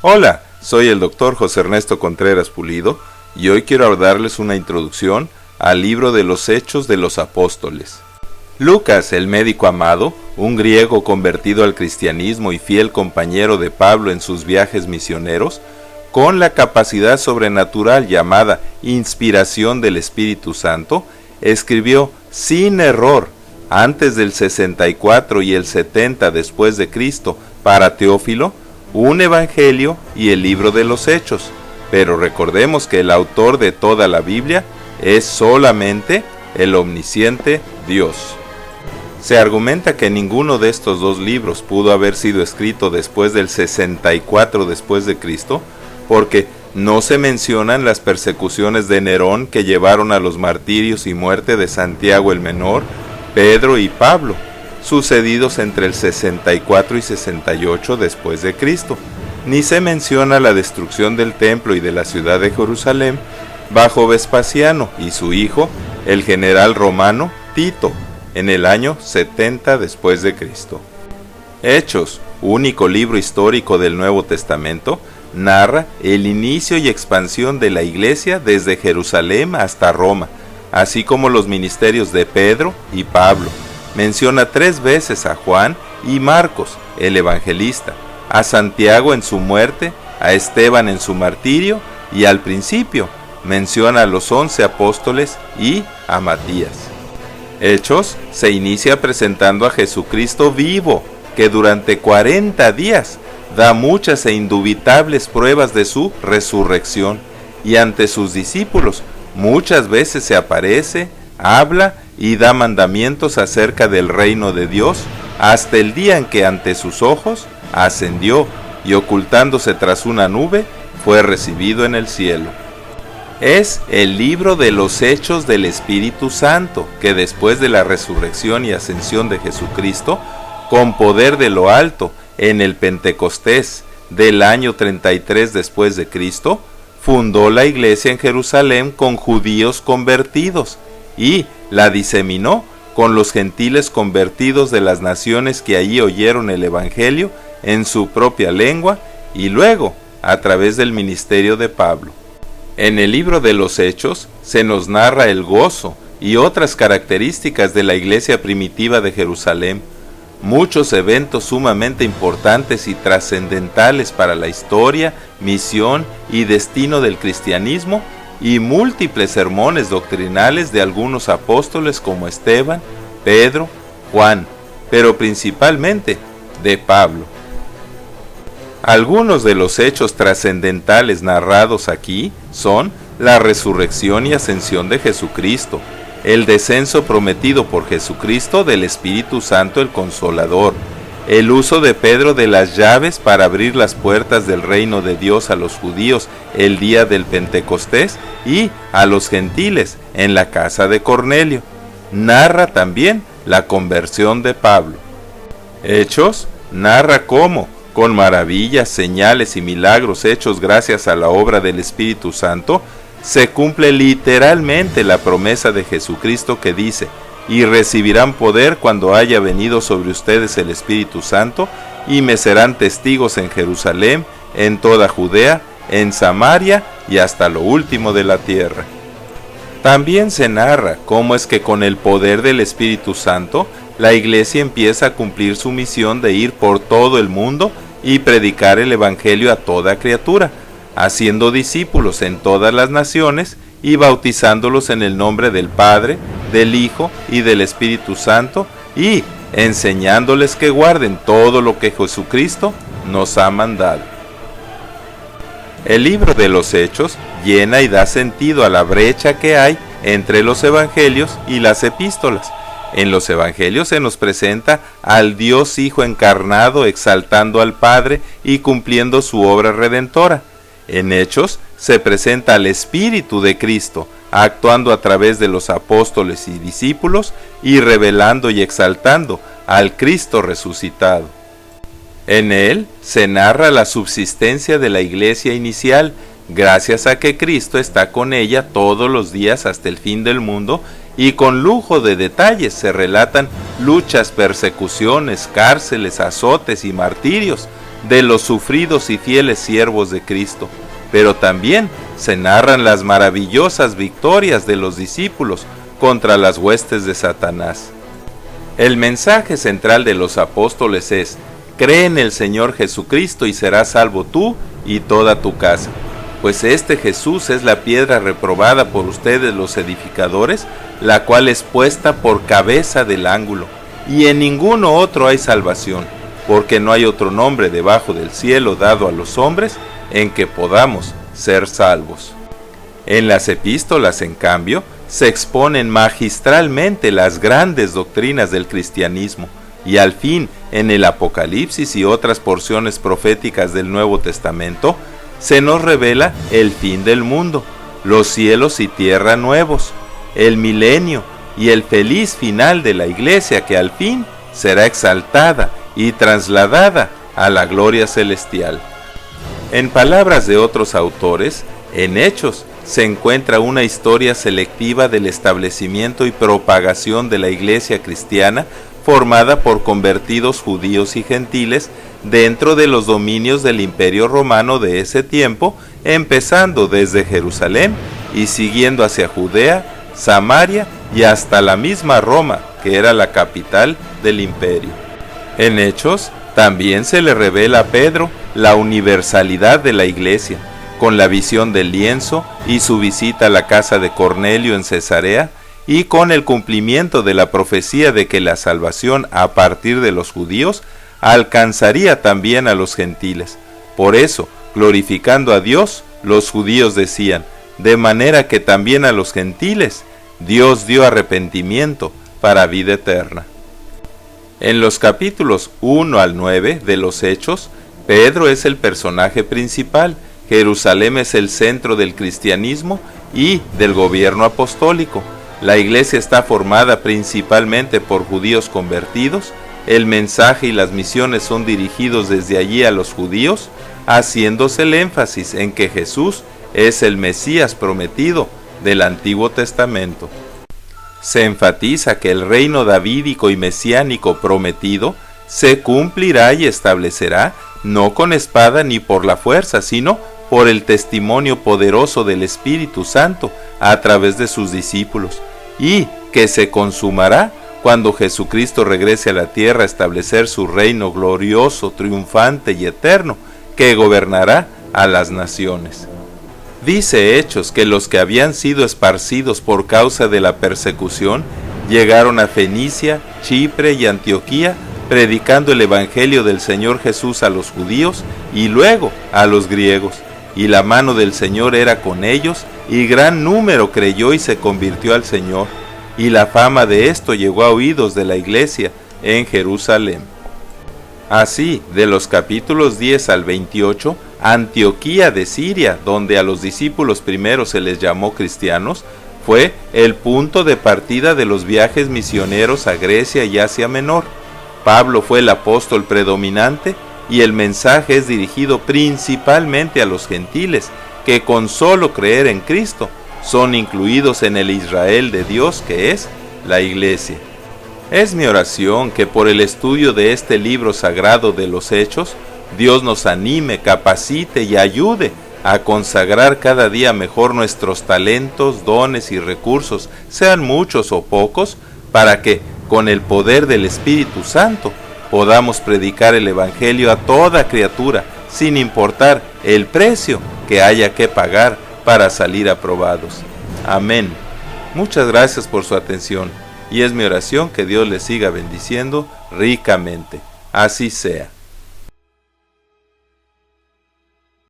Hola, soy el Dr. José Ernesto Contreras Pulido y hoy quiero darles una introducción al libro de los Hechos de los Apóstoles. Lucas, el médico amado, un griego convertido al cristianismo y fiel compañero de Pablo en sus viajes misioneros, con la capacidad sobrenatural llamada inspiración del Espíritu Santo, escribió sin error antes del 64 y el 70 después de Cristo para Teófilo, un evangelio y el libro de los Hechos, pero recordemos que el autor de toda la Biblia es solamente el omnisciente Dios. Se argumenta que ninguno de estos dos libros pudo haber sido escrito después del 64 después de Cristo, porque no se mencionan las persecuciones de Nerón que llevaron a los martirios y muerte de Santiago el Menor, Pedro y Pablo, sucedidos entre el 64 y 68 después de Cristo, ni se menciona la destrucción del templo y de la ciudad de Jerusalén bajo Vespasiano y su hijo, el general romano Tito, en el año 70 después de Cristo. Hechos, único libro histórico del Nuevo Testamento, narra el inicio y expansión de la iglesia desde Jerusalén hasta Roma, así como los ministerios de Pedro y Pablo. Menciona 3 veces a Juan y Marcos, el evangelista, a Santiago en su muerte, a Esteban en su martirio y al principio menciona a los 11 apóstoles y a Matías. Hechos se inicia presentando a Jesucristo vivo, que durante 40 días da muchas e indubitables pruebas de su resurrección, y ante sus discípulos muchas veces se aparece, habla y da mandamientos acerca del reino de Dios, hasta el día en que ante sus ojos ascendió y ocultándose tras una nube fue recibido en el cielo. Es el libro de los Hechos del Espíritu Santo, que después de la resurrección y ascensión de Jesucristo, con poder de lo alto, en el Pentecostés del año 33 después de Cristo, fundó la iglesia en Jerusalén con judíos convertidos y la diseminó con los gentiles convertidos de las naciones que allí oyeron el evangelio en su propia lengua y luego a través del ministerio de Pablo. En el libro de los Hechos se nos narra el gozo y otras características de la iglesia primitiva de Jerusalén, muchos eventos sumamente importantes y trascendentales para la historia, misión y destino del cristianismo, y múltiples sermones doctrinales de algunos apóstoles como Esteban, Pedro, Juan, pero principalmente de Pablo. Algunos de los hechos trascendentales narrados aquí son la resurrección y ascensión de Jesucristo, el descenso prometido por Jesucristo del Espíritu Santo el Consolador, el uso de Pedro de las llaves para abrir las puertas del reino de Dios a los judíos el día del Pentecostés y a los gentiles en la casa de Cornelio. Narra también la conversión de Pablo. Hechos narra cómo, con maravillas, señales y milagros hechos gracias a la obra del Espíritu Santo, se cumple literalmente la promesa de Jesucristo que dice: y recibirán poder cuando haya venido sobre ustedes el Espíritu Santo, y me serán testigos en Jerusalén, en toda Judea, en Samaria y hasta lo último de la tierra. También se narra cómo es que con el poder del Espíritu Santo, la iglesia empieza a cumplir su misión de ir por todo el mundo y predicar el Evangelio a toda criatura, haciendo discípulos en todas las naciones y bautizándolos en el nombre del Padre, del Hijo y del Espíritu Santo, y enseñándoles que guarden todo lo que Jesucristo nos ha mandado. El libro de los Hechos llena y da sentido a la brecha que hay entre los evangelios y las epístolas. En los evangelios se nos presenta al Dios Hijo encarnado exaltando al Padre y cumpliendo su obra redentora. En Hechos se presenta al Espíritu de Cristo, actuando a través de los apóstoles y discípulos y revelando y exaltando al Cristo resucitado. En él se narra la subsistencia de la iglesia inicial, gracias a que Cristo está con ella todos los días hasta el fin del mundo, y con lujo de detalles se relatan luchas, persecuciones, cárceles, azotes y martirios, de los sufridos y fieles siervos de Cristo, pero también se narran las maravillosas victorias de los discípulos contra las huestes de Satanás. El mensaje central de los apóstoles es: cree en el Señor Jesucristo y serás salvo tú y toda tu casa, pues este Jesús es la piedra reprobada por ustedes los edificadores, la cual es puesta por cabeza del ángulo, y en ninguno otro hay salvación, porque no hay otro nombre debajo del cielo dado a los hombres en que podamos ser salvos. En las epístolas, en cambio, se exponen magistralmente las grandes doctrinas del cristianismo, y al fin, en el Apocalipsis y otras porciones proféticas del Nuevo Testamento, se nos revela el fin del mundo, los cielos y tierra nuevos, el milenio y el feliz final de la Iglesia, que al fin será exaltada y trasladada a la gloria celestial. En palabras de otros autores, en Hechos se encuentra una historia selectiva del establecimiento y propagación de la Iglesia cristiana formada por convertidos judíos y gentiles dentro de los dominios del Imperio Romano de ese tiempo, empezando desde Jerusalén y siguiendo hacia Judea, Samaria y hasta la misma Roma, que era la capital del imperio. En Hechos también se le revela a Pedro la universalidad de la Iglesia, con la visión del lienzo y su visita a la casa de Cornelio en Cesarea, y con el cumplimiento de la profecía de que la salvación a partir de los judíos alcanzaría también a los gentiles. Por eso, glorificando a Dios, los judíos decían: de manera que también a los gentiles Dios dio arrepentimiento para vida eterna. En los capítulos 1 al 9 de los Hechos, Pedro es el personaje principal, Jerusalén es el centro del cristianismo y del gobierno apostólico. La iglesia está formada principalmente por judíos convertidos, el mensaje y las misiones son dirigidos desde allí a los judíos, haciéndose el énfasis en que Jesús es el Mesías prometido del Antiguo Testamento. Se enfatiza que el reino davídico y mesiánico prometido se cumplirá y establecerá no con espada ni por la fuerza, sino por el testimonio poderoso del Espíritu Santo a través de sus discípulos, y que se consumará cuando Jesucristo regrese a la tierra a establecer su reino glorioso, triunfante y eterno, que gobernará a las naciones. Dice Hechos que los que habían sido esparcidos por causa de la persecución llegaron a Fenicia, Chipre y Antioquía, predicando el evangelio del Señor Jesús a los judíos y luego a los griegos, y la mano del Señor era con ellos, y gran número creyó y se convirtió al Señor, y la fama de esto llegó a oídos de la iglesia en Jerusalén. Así, de los capítulos 10 al 28, Antioquía de Siria, donde a los discípulos primeros se les llamó cristianos, fue el punto de partida de los viajes misioneros a Grecia y Asia Menor. Pablo fue el apóstol predominante y el mensaje es dirigido principalmente a los gentiles, que con solo creer en Cristo son incluidos en el Israel de Dios, que es la Iglesia. Es mi oración que por el estudio de este libro sagrado de los Hechos, Dios nos anime, capacite y ayude a consagrar cada día mejor nuestros talentos, dones y recursos, sean muchos o pocos, para que, con el poder del Espíritu Santo, podamos predicar el Evangelio a toda criatura, sin importar el precio que haya que pagar para salir aprobados. Amén. Muchas gracias por su atención, y es mi oración que Dios les siga bendiciendo ricamente. Así sea.